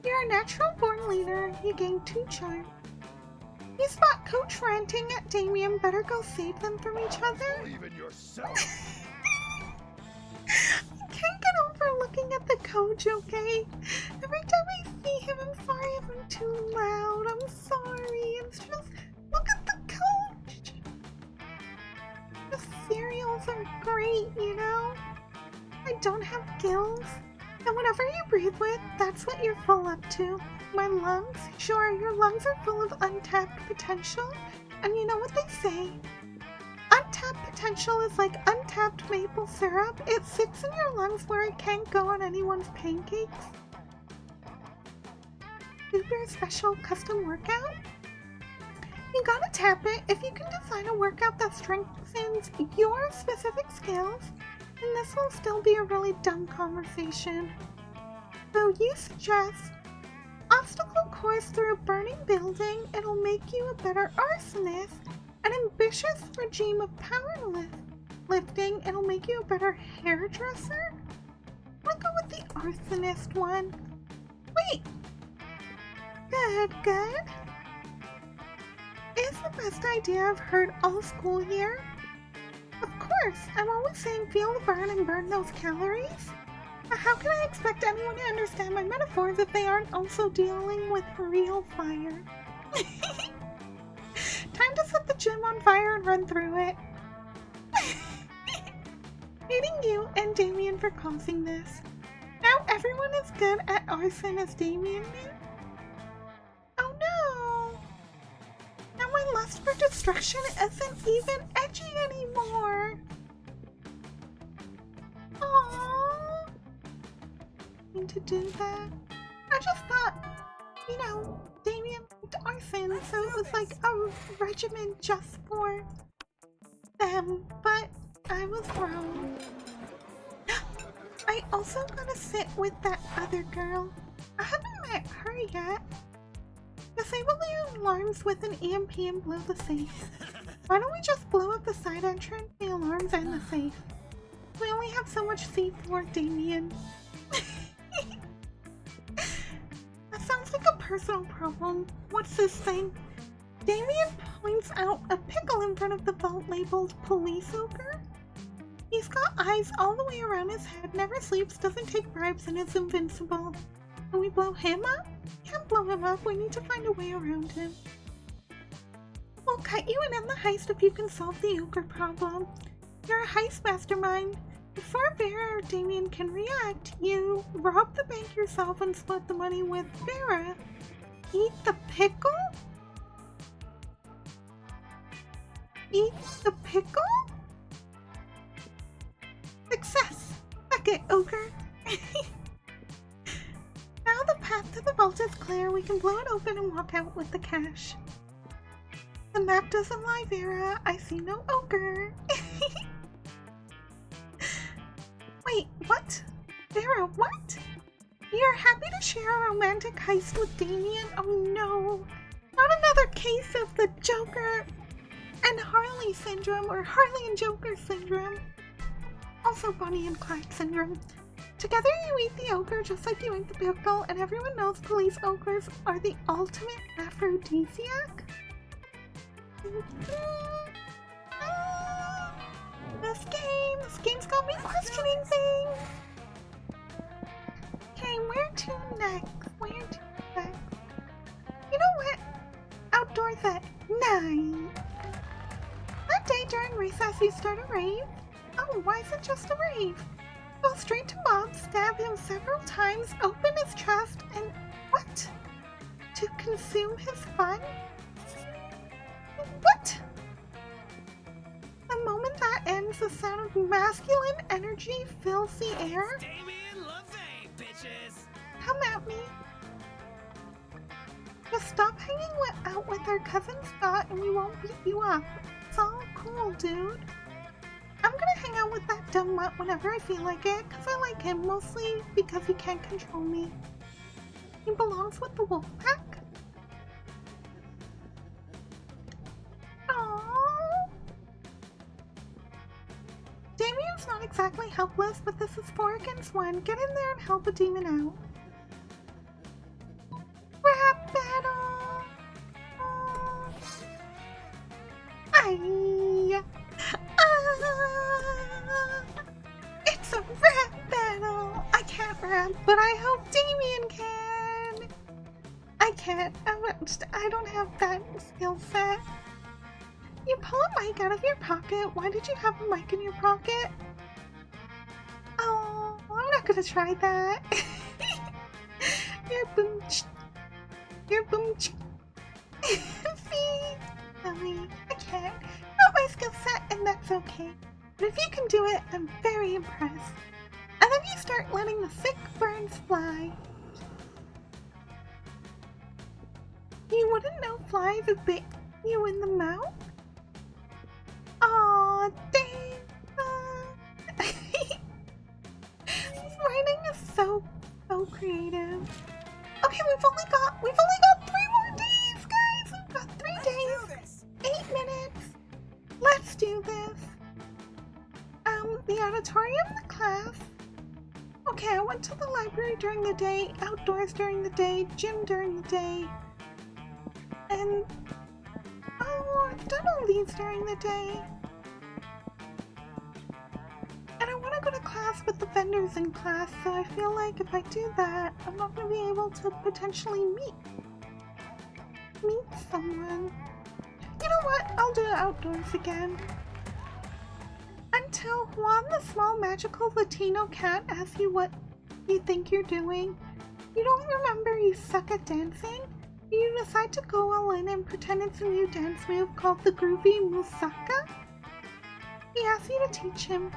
You're a natural-born leader. You gain 2 charm. You spot Coach ranting at Damien. Better go save them from each other. Believe in yourself. I can't get over looking at the coach, okay? Every time I see him, I'm sorry if I'm too loud. I'm sorry. It's just, look at the coach. The cereals are great, you know? I don't have gills. And whatever you breathe with, that's what you're full up to. My lungs? Sure, your lungs are full of untapped potential. And you know what they say? Untapped potential is like untapped maple syrup. It sits in your lungs where it can't go on anyone's pancakes. Vtuber special custom workout? You gotta tap it. If you can design a workout that strengthens your specific skills, then this will still be a really dumb conversation. So you suggest obstacle course through a burning building. It'll make you a better arsonist. An ambitious regime of powerlifting. It'll make you a better hairdresser. I'll go with the arsonist one. Wait. Good. Is the best idea I've heard all school year. Of course, I'm always saying feel the burn and burn those calories. But how can I expect anyone to understand my metaphors if they aren't also dealing with real fire? Time to set the gym on fire and run through it. Hating you and Damien for causing this. Now everyone is good at arson as Damien did. Oh no! Now my lust for destruction isn't even edgy anymore. Aww. Need to do that. I just thought, you know, Damien liked arson, so it was like a regiment just for them, but I was wrong. I also gotta sit with that other girl. I haven't met her yet. Disable the alarms with an EMP and blow the safe. Why don't we just blow up the side entrance, the alarms, and the safe? We only have so much C4, Damien. That sounds like a personal problem. What's this thing? Damien points out a pickle in front of the vault labeled Police Ogre. He's got eyes all the way around his head, never sleeps, doesn't take bribes, and is invincible. Can we blow him up? Can't blow him up, we need to find a way around him. We'll cut you in on the heist if you can solve the ogre problem. You're a heist mastermind. Before Vera or Damien can react, you rob the bank yourself and split the money with Vera. Eat the pickle? Eat the pickle? Success! Suck it, ogre! path to the vault is clear. We can blow it open and walk out with the cash. The map doesn't lie, Vera. I see no ogre. Wait, what? Vera, what? You're happy to share a romantic heist with Damien? Oh no. Not another case of the Joker and Harley syndrome, or Harley and Joker syndrome. Also Bonnie and Clyde syndrome. Together you eat the ogre just like you ate the pickle, and everyone knows police ogres are the ultimate aphrodisiac. This game's got me questioning things. Okay, where to next? You know what? Outdoors at 9. That day during recess you start a rave. Oh, why is it just a rave? Go straight to Bob, stab him several times, open his chest, and what? To consume his fun? What? The moment that ends, the sound of masculine energy fills the air. Damien LaVey, bitches! Come at me. Just stop hanging out with our cousin Scott and we won't beat you up. It's all cool, dude. I'm gonna hang out with that dumb mutt whenever I feel like it, because I like him, mostly because he can't control me. He belongs with the wolf pack. Aww. Damien's not exactly helpless, but this is 4 against 1. Get in there and help a demon out. Rap battle! It's a rap battle! I can't rap, but I hope Damien can! I can't. I don't have that skill set. You pull a mic out of your pocket. Why did you have a mic in your pocket? Oh, I'm not gonna try that. You're boom. You're boom. See? Ellie, I can't. Not my skill set, and that's okay. But if you can do it, I'm very impressed. And then you start letting the sick burns fly. You wouldn't know flies would bit you in the mouth? Aw, dang. Writing is so creative. Okay, we've only got 3 more days, guys. We've got 3 days. 8 minutes. Let's do this. The auditorium, the class. Okay, I went to the library during the day, outdoors during the day, gym during the day. And I've done all these during the day. And I want to go to class with the vendors in class, so I feel like if I do that, I'm not going to be able to potentially meet someone. You know what? I'll do it outdoors again. Until Juan the small magical Latino cat asks you what you think you're doing. You don't remember you suck at dancing? You decide to go all in and pretend it's a new dance move called the groovy musaka? He asks you to teach him.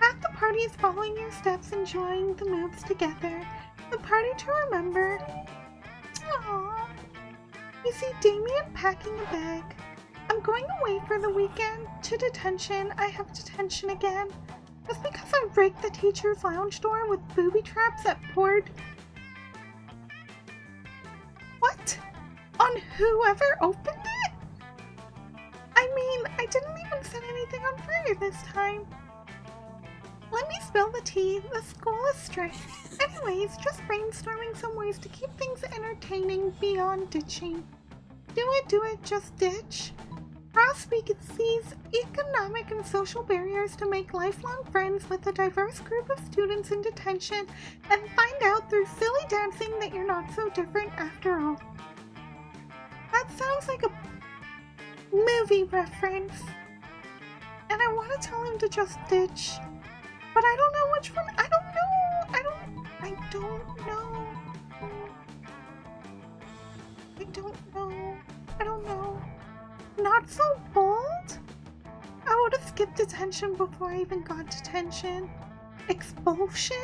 Half the party is following your steps, enjoying the moves together. The party to remember. Aww. You see Damien packing a bag. I'm going away for the weekend to detention. I have detention again. Just because I rigged the teacher's lounge door with booby traps that poured... What? On whoever opened it? I mean, I didn't even set anything on fire this time. Let me spill the tea. The school is strict. Anyways, just brainstorming some ways to keep things entertaining beyond ditching. Do it, just ditch. Cross these economic and social barriers to make lifelong friends with a diverse group of students in detention and find out through silly dancing that you're not so different after all. That sounds like a movie reference. And I want to tell him to just ditch. But I don't know which one. I don't know. I don't know. Not so bold? I would have skipped detention before I even got detention. Expulsion?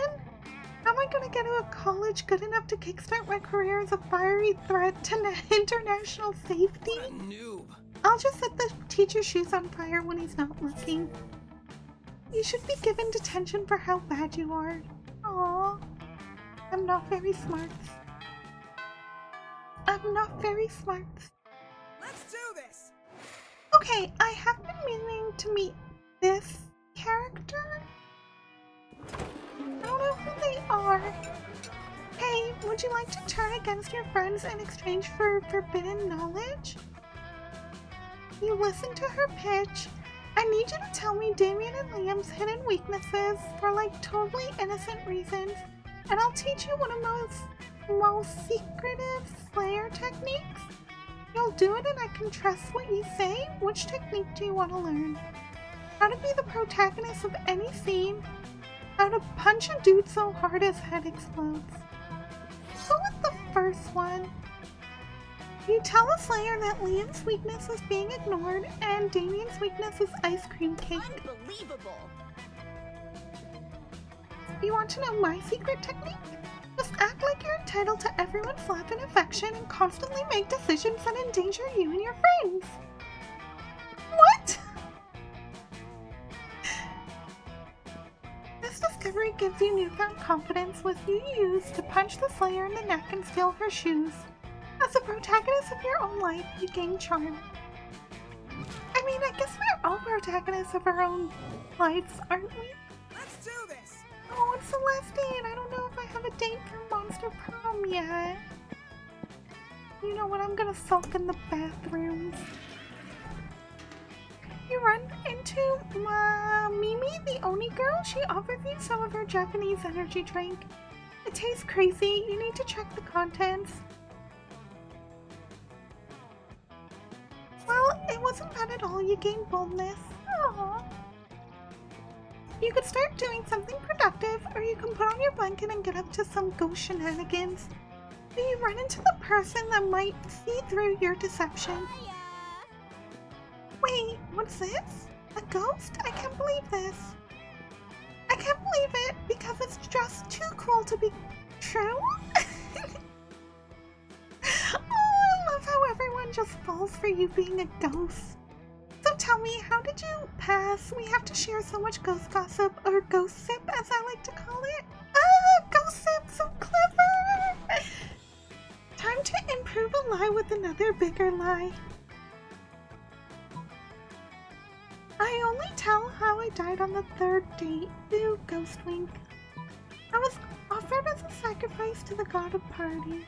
How am I gonna get to a college good enough to kickstart my career as a fiery threat to international safety? What a noob. I'll just set the teacher's shoes on fire when he's not looking. You should be given detention for how bad you are. Aww. I'm not very smart. I'm not very smart. Let's do this. Okay, I have been meaning to meet this character. I don't know who they are. Hey, would you like to turn against your friends in exchange for forbidden knowledge? You listen to her pitch. I need you to tell me Damien and Liam's hidden weaknesses for like totally innocent reasons, and I'll teach you one of most secretive Slayer techniques. You'll do it and I can trust what you say. Which technique do you want to learn? How to be the protagonist of any scene. How to punch a dude so hard his head explodes. So with the first one, you tell a Slayer that Liam's weakness is being ignored and Damien's weakness is ice cream cake. Unbelievable. You want to know my secret technique? Just act like you're entitled to everyone's love and affection and constantly make decisions that endanger you and your friends. What? This discovery gives you newfound confidence, which you use to punch the Slayer in the neck and steal her shoes. As the protagonist of your own life, you gain charm. I mean, I guess we're all protagonists of our own lives, aren't we? Let's do this. Oh, it's the last day and I don't know if I have a date for Monster Prom yet. You know what, I'm gonna sulk in the bathrooms. You run into Mimi, the Oni girl. She offers you some of her Japanese energy drink. It tastes crazy. You need to check the contents. Well, it wasn't bad at all. You gained boldness. Aww. You could start doing something productive, or you can put on your blanket and get up to some ghost shenanigans. Do you run into the person that might see through your deception? Wait, what's this? A ghost? I can't believe this. I can't believe it because it's just too cool to be true. Oh, I love how everyone just falls for you being a ghost. So tell me, how did you pass? We have to share so much ghost gossip, or ghost sip as I like to call it. Ah, ghost sip, so clever! Time to improve a lie with another bigger lie. I only tell how I died on the third date. Ew, ghost wink. I was offered as a sacrifice to the god of party.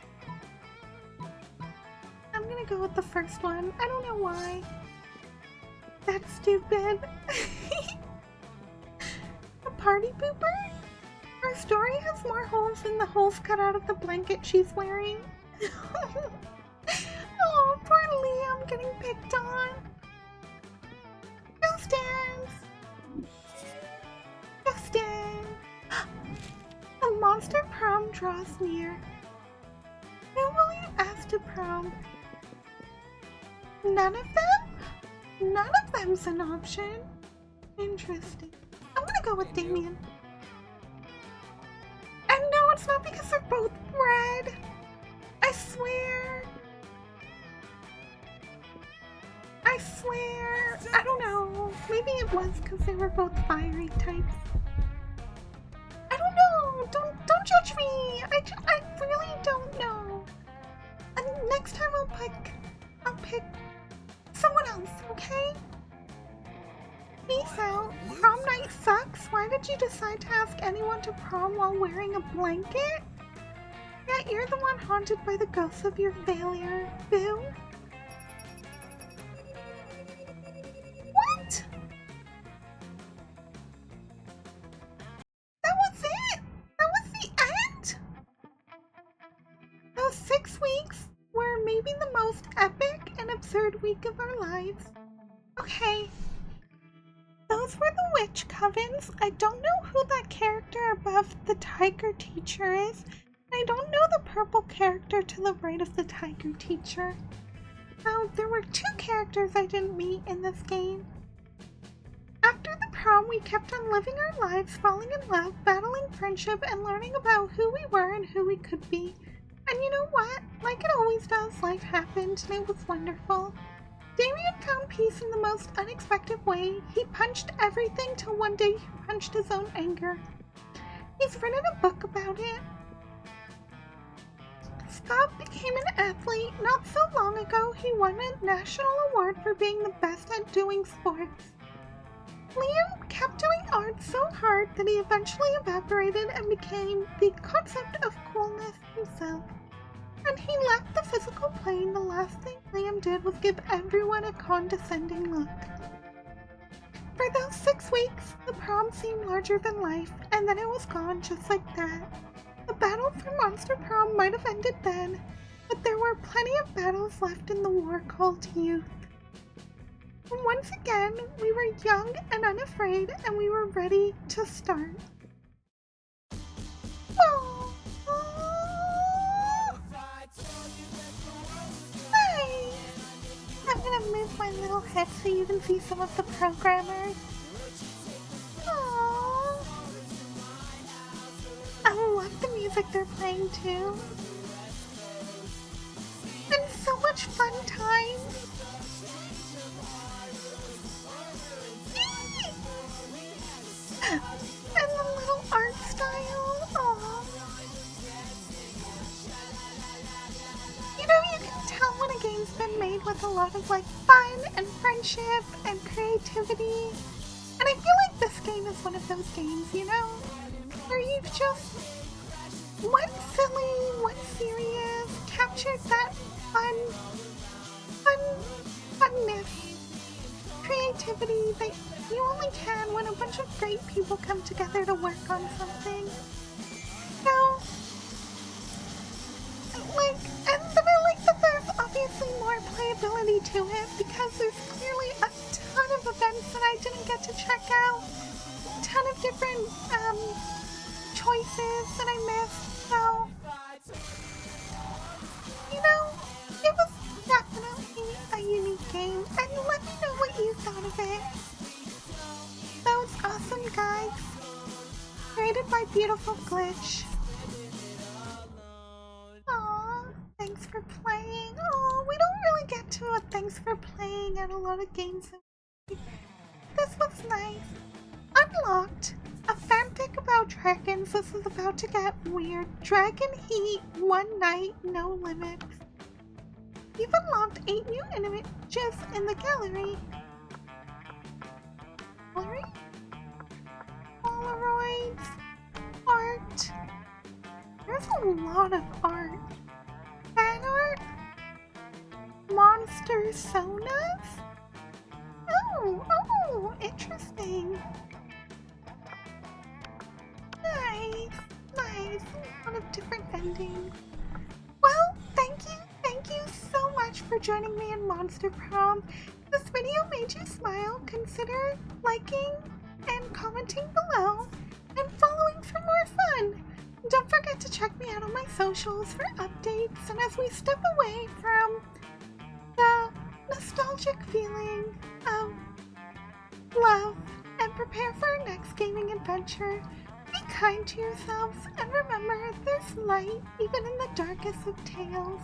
I'm gonna go with the first one. I don't know why. That's stupid. A party pooper? Her story has more holes than the holes cut out of the blanket she's wearing. Oh, poor Liam getting picked on. Ghost dance! Ghost dance! The Monster Prom draws near. Who will you ask to prom? None of them? None of them's an option. Interesting. I'm gonna go with Damien. And no, it's not because they're both red. I swear. I swear. I don't know. Maybe it was because they were both fiery types. I don't know. Don't judge me. I really don't know. And next time I'll pick someone else, okay? Peace out. Prom night sucks. Why did you decide to ask anyone to prom while wearing a blanket? Yet you're the one haunted by the ghosts of your failure. Boo. What? That was it? That was the end? Those 6 weeks were maybe the most epic and absurd week of our lives. Okay. Those were the witch covens. I don't know who that character above the tiger teacher is. I don't know the purple character to the right of the tiger teacher. Now, there were 2 characters I didn't meet in this game. After the prom, we kept on living our lives, falling in love, battling friendship, and learning about who we were and who we could be. And you know what? Like it always does, life happened, and it was wonderful. Damien found peace in the most unexpected way. He punched everything till one day he punched his own anger. He's written a book about it. Scott became an athlete. Not so long ago, he won a national award for being the best at doing sports. Liam kept doing art so hard that he eventually evaporated and became the concept of coolness himself. When he left the physical plane, the last thing Liam did was give everyone a condescending look. For those 6 weeks, the prom seemed larger than life, and then it was gone just like that. The battle for Monster Prom might have ended then, but there were plenty of battles left in the war called youth. And once again, we were young and unafraid, and we were ready to start. Oh. Hi! I'm gonna move my little head so you can see some of the programmers. Aww. I love the music they're playing too. And so much fun times. And the little art style. Aww. You know, you can tell when a game's been made with a lot of fun and friendship and creativity. And I feel like this game is one of those games, you know, where you've just one silly, one serious, captured that funness, creativity that you only can when a bunch of great people come together to work on something. So, and then I like that there's obviously more playability to it because there's clearly a ton of events that I didn't get to check out, a ton of different choices that I missed. So, you know, it was definitely a unique game, and let me know what you thought of it. That was awesome, guys. Created by Beautiful Glitch. Aw, thanks for playing. Oh, we don't really get to a thanks for playing at a lot of games. This was nice. Unlocked. A fanfic about dragons. This is about to get weird. Dragon Heat, one night, no limits. You've unlocked 8 new images in the gallery. Gallery? Polaroids. Art. There's a lot of art. Fan art. Monster sonas? Oh, interesting. Nice. A lot of different endings. Well, thank you so much for joining me in Monster Prom. If this video made you smile, consider liking and commenting below and following for more fun. Don't forget to check me out on my socials for updates, and as we step away from the nostalgic feeling of love and prepare for our next gaming adventure, be kind to yourselves and remember there's light even in the darkest of tales.